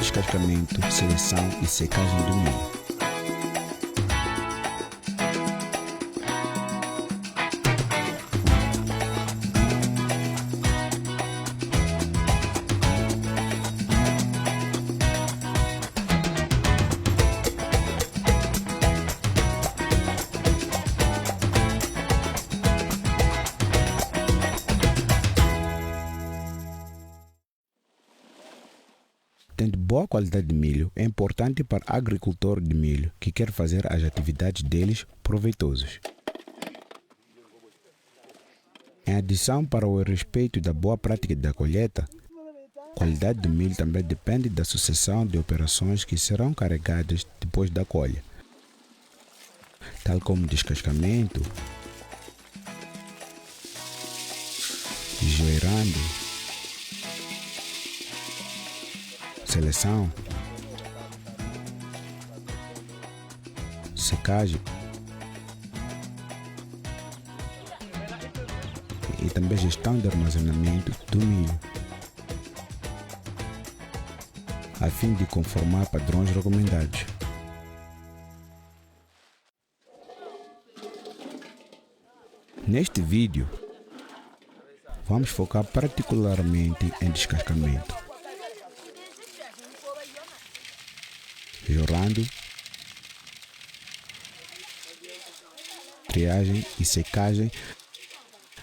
descascamento, seleção e secagem do milho. Tendo boa qualidade de milho é importante para o agricultor de milho que quer fazer as atividades deles proveitosas. Em adição para o respeito da boa prática da colheita, a qualidade do milho também depende da sucessão de operações que serão carregadas depois da colha, tal como descascamento, enjoeirando, seleção, secagem e também gestão de armazenamento do milho, a fim de conformar padrões recomendados. Neste vídeo, vamos focar particularmente em descascamento, jorrando, triagem e secagem,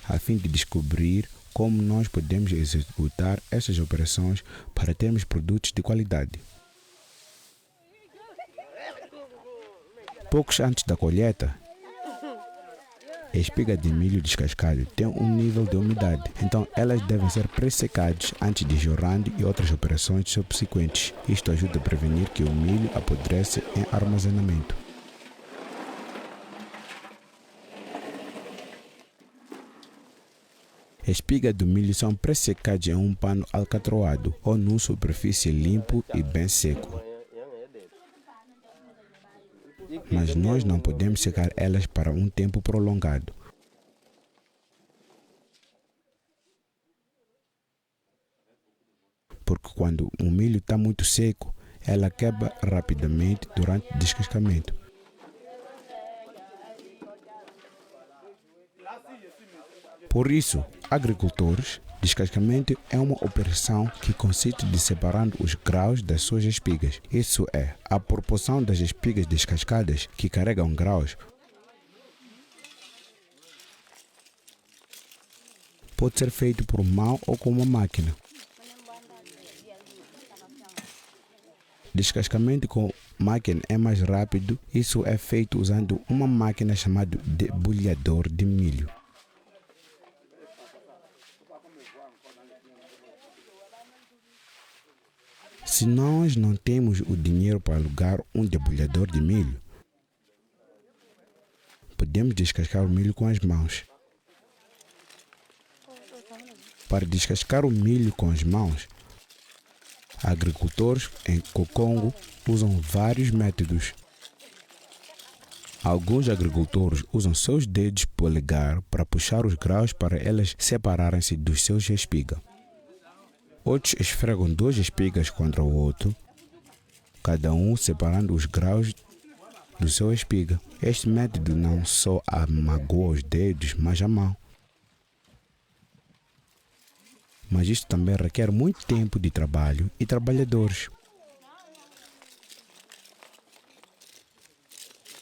a fim de descobrir como nós podemos executar essas operações para termos produtos de qualidade. Poucos antes da colheita, a espiga de milho descascado tem um nível de umidade, então elas devem ser pré-secadas antes de jorrando e outras operações subsequentes. Isto ajuda a prevenir que o milho apodreça em armazenamento. A espiga do milho são pré-secadas em um pano alcatroado ou numa superfície limpo e bem seco. Mas nós não podemos secar elas para um tempo prolongado. Porque quando o milho está muito seco, ela quebra rapidamente durante o descascamento. Por isso, agricultores, descascamento é uma operação que consiste de separando os grãos das suas espigas. Isso é, a proporção das espigas descascadas que carregam grãos pode ser feito por mão ou com uma máquina. Descascamento com máquina é mais rápido. Isso é feito usando uma máquina chamada debulhador de milho. Se nós não temos o dinheiro para alugar um debulhador de milho, podemos descascar o milho com as mãos. Para descascar o milho com as mãos, agricultores em Kokongo usam vários métodos. Alguns agricultores usam seus dedos polegar para puxar os grãos para elas separarem-se dos seus espigas. Outros esfregam duas espigas contra o outro, cada um separando os grãos do seu espiga. Este método não só amagoa os dedos, mas a mão. Mas isto também requer muito tempo de trabalho e trabalhadores.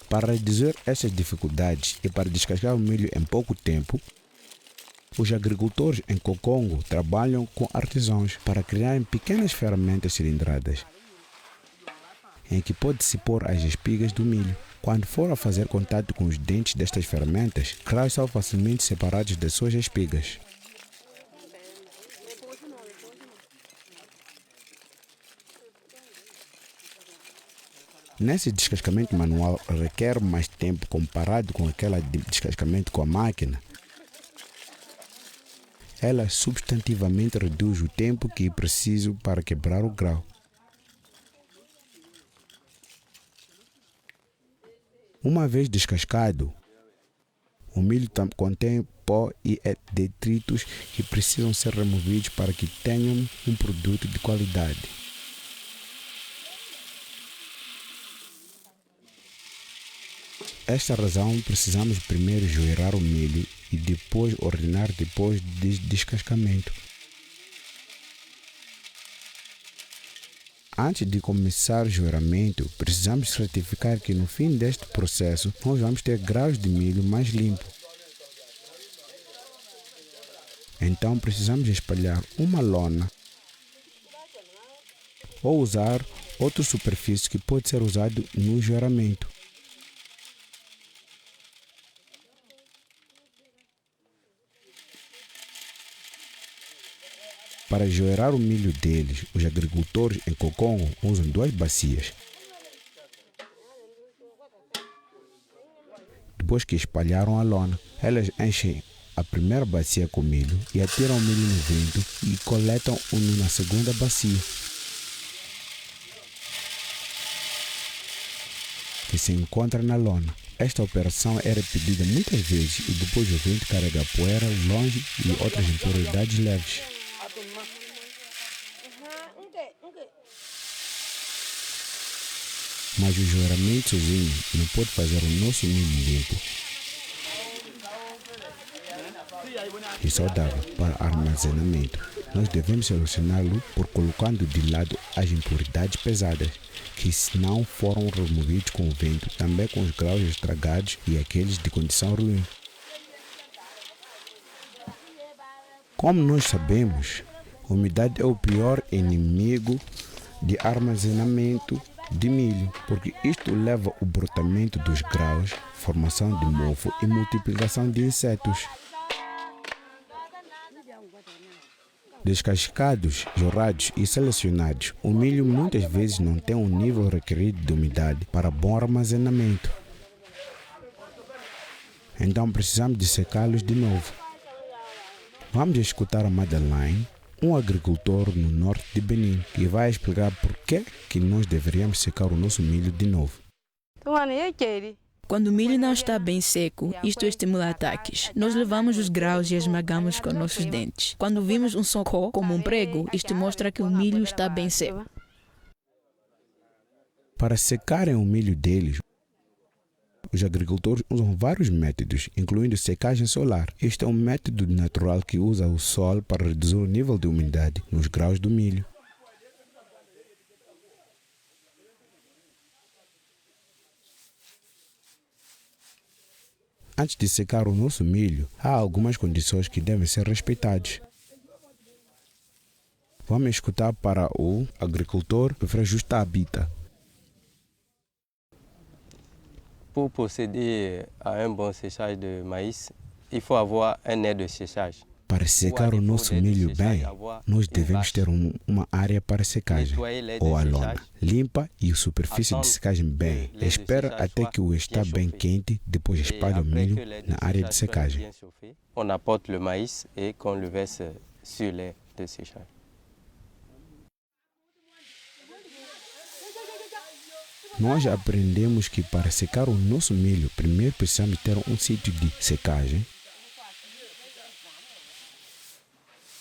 Para reduzir essas dificuldades e para descascar o milho em pouco tempo, os agricultores em Kokongo trabalham com artesãos para criarem pequenas ferramentas cilindradas, em que pode-se pôr as espigas do milho. Quando for a fazer contato com os dentes destas ferramentas, grãos são facilmente separados das suas espigas. Nesse descascamento manual requer mais tempo comparado com aquele de descascamento com a máquina. Ela substantivamente reduz o tempo que é preciso para quebrar o grão. Uma vez descascado, o milho contém pó e detritos que precisam ser removidos para que tenham um produto de qualidade. esta razão, precisamos primeiro joelhar o milho e depois ordenar depois de descascamento. Antes de começar o joelhamento, precisamos certificar que no fim deste processo nós vamos ter grãos de milho mais limpos. Então precisamos espalhar uma lona ou usar outra superfície que pode ser usado no joelhamento. Para joelhar o milho deles, os agricultores em Kokongo usam 2 bacias. Depois que espalharam a lona, elas enchem a primeira bacia com milho e atiram o milho no vento e coletam o na segunda bacia, que se encontra na lona. Esta operação é repetida muitas vezes e depois o vento carrega a poeira longe e outras impurezas leves. Mas o joelhamento sozinho não pode fazer o nosso milho limpo e saudável para armazenamento. Nós devemos solucioná-lo por colocando de lado as impurezas pesadas, que se não foram removidos com o vento, também com os grãos estragados e aqueles de condição ruim. Como nós sabemos, a umidade é o pior inimigo de armazenamento de milho, porque isto leva ao brotamento dos grãos, formação de mofo e multiplicação de insetos. Descascados, jorrados e selecionados, o milho muitas vezes não tem um nível requerido de umidade para bom armazenamento. Então precisamos de secá-los de novo. Vamos escutar a Madeleine, um agricultor no norte de Benin, que vai explicar por que nós deveríamos secar o nosso milho de novo. Quando o milho não está bem seco, isto estimula ataques. Nós levamos os grãos e esmagamos com nossos dentes. Quando vimos um soco como um prego, isto mostra que o milho está bem seco. Para secarem o milho deles, os agricultores usam vários métodos, incluindo secagem solar. Este é um método natural que usa o sol para reduzir o nível de umidade nos grãos do milho. Antes de secar o nosso milho, há algumas condições que devem ser respeitadas. Vamos escutar para o agricultor Frère Justa Habita. Pour procéder à un bon séchage de maïs, il faut avoir un nez de séchage. Para secar o nosso milho bem, nós devemos ter uma área para secagem, ou a lona, limpa e a superfície de secagem bem. Espera até que o está bem quente, depois espalha o milho na área de secagem. On apporte le maïs et qu'on le verse sur l'aire de séchage. Nós aprendemos que para secar o nosso milho, primeiro precisamos ter um sítio de secagem.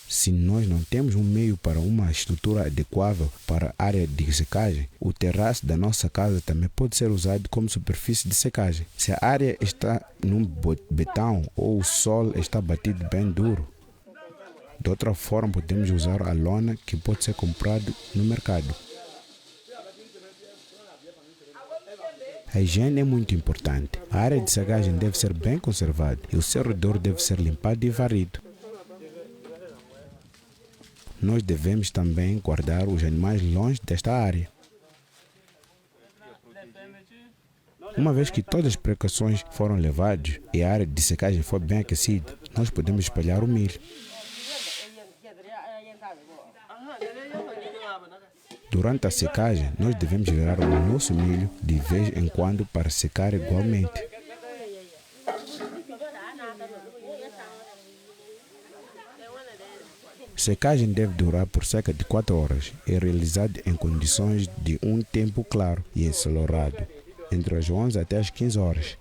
Se nós não temos um meio para uma estrutura adequada para a área de secagem, o terraço da nossa casa também pode ser usado como superfície de secagem. Se a área está num betão ou o sol está batido bem duro, de outra forma podemos usar a lona que pode ser comprado no mercado. A higiene é muito importante. A área de secagem deve ser bem conservada e o seu redor deve ser limpado e varrido. Nós devemos também guardar os animais longe desta área. Uma vez que todas as precauções foram levadas e a área de secagem for bem aquecida, nós podemos espalhar o milho. Durante a secagem, nós devemos virar o nosso milho de vez em quando para secar igualmente. Secagem deve durar por cerca de 4 horas e é realizada em condições de um tempo claro e ensolarado, entre as 11 até as 15 horas.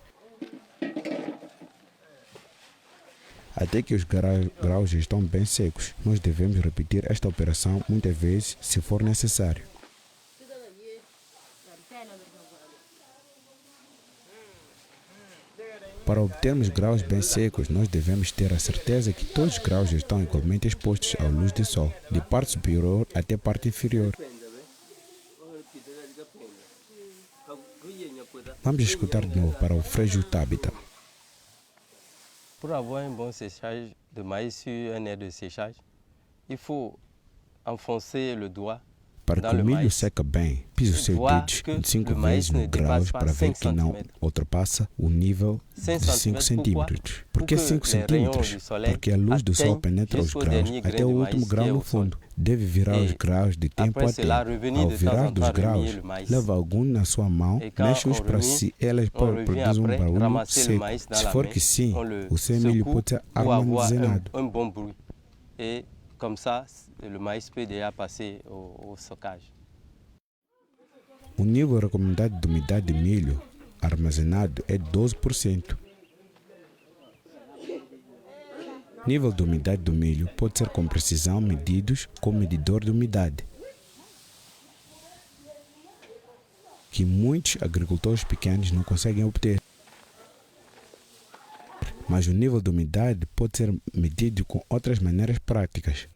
Até que os grãos estão bem secos, nós devemos repetir esta operação muitas vezes se for necessário. Para obtermos grãos bem secos, nós devemos ter a certeza que todos os grãos estão igualmente expostos à luz do sol, de parte superior até parte inferior. Vamos escutar de novo para o Frei Tabita. Pour avoir un bon séchage de maïs sur un aire de séchage, il faut enfoncer le doigt. Para que o milho seca bem, pise os seus dedos 5 vezes no grãos para ver que não ultrapassa o nível de 5 centímetros. Por que 5 centímetros? Porque a luz do sol penetra os grãos até o último grão no fundo. Deve virar os grãos de tempo a tempo. Ao virar dos grãos, leva algum na sua mão, mexe-os para si, elas produzem um barulho seco. Se for que sim, o seu milho pode ser armazenado. Comme ça, le maïs peut déjà passer au stockage. O nível recomendado de umidade de milho armazenado é 12%. O nível de umidade do milho pode ser com precisão medidos com medidor de umidade, que muitos agricultores pequenos não conseguem obter. Mas o nível de umidade pode ser medido com outras maneiras práticas.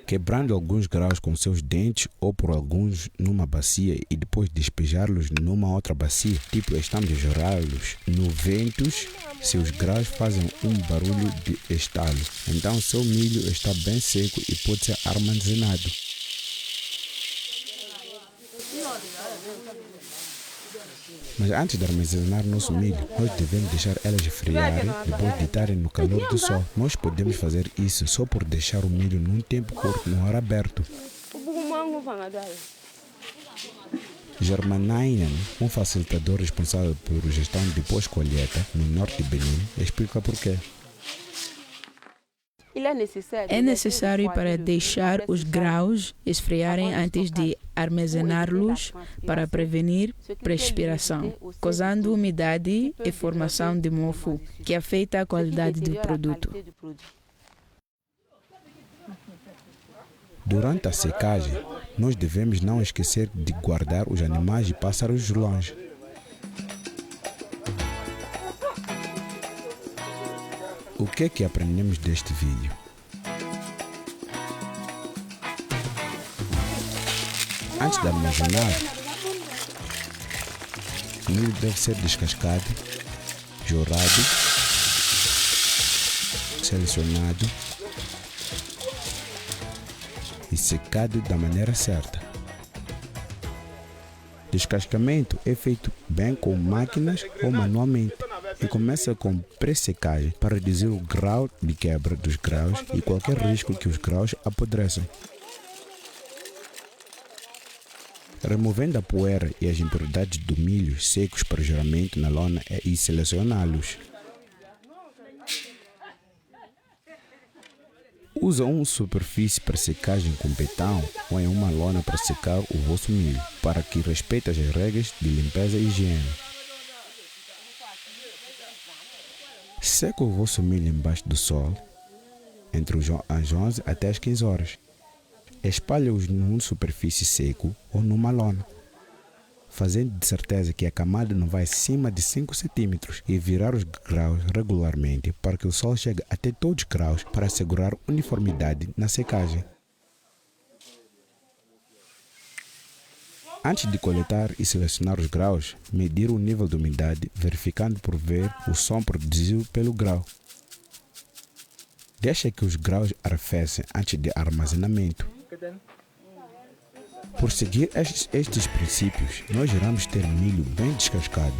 Quebrando alguns grãos com seus dentes ou por alguns numa bacia e depois despejá-los numa outra bacia, tipo estamos a jorá-los no vento, seus grãos fazem um barulho de estalo. Então seu milho está bem seco e pode ser armazenado. Mas antes de armazenar nosso milho, nós devemos deixar elas esfriarem depois de estarem no calor do sol. Nós podemos fazer isso só por deixar o milho num tempo curto no ar aberto. Germanainen, um facilitador responsável por gestão de pós-colheita no norte de Benin, explica por quê. É necessário para deixar os grãos esfriarem antes de armazená-los para prevenir precipitação, causando umidade e formação de mofo, que afeta a qualidade do produto. Durante a secagem, nós devemos não esquecer de guardar os animais e pássaros longe. O que é que aprendemos deste vídeo? Antes de armazenar, o milho deve ser descascado, jorrado, selecionado e secado da maneira certa. Descascamento é feito bem com máquinas ou manualmente e começa com pré-secagem para reduzir o grau de quebra dos grãos e qualquer risco que os grãos apodreçam. Removendo a poeira e as impurezas do milho secos para juramento na lona e selecioná-los. Usa uma superfície para secagem com betão ou em uma lona para secar o vosso milho, para que respeite as regras de limpeza e higiene. Seca o vosso milho embaixo do sol, entre as 11 até as 15 horas. Espalha-os numa superfície seca ou numa lona, fazendo de certeza que a camada não vai acima de 5 centímetros e virar os grãos regularmente para que o sol chegue até todos os grãos para assegurar uniformidade na secagem. Antes de coletar e selecionar os grãos, medir o nível de umidade, verificando por ver o som produzido pelo grão. Deixa que os grãos arrefeçam antes de armazenamento. Por seguir estes princípios, nós iremos ter milho bem descascado,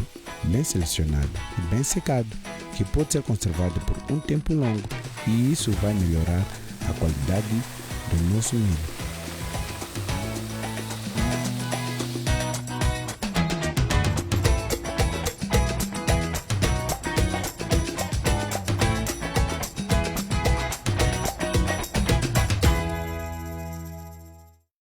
bem selecionado e bem secado, que pode ser conservado por um tempo longo, e isso vai melhorar a qualidade do nosso milho.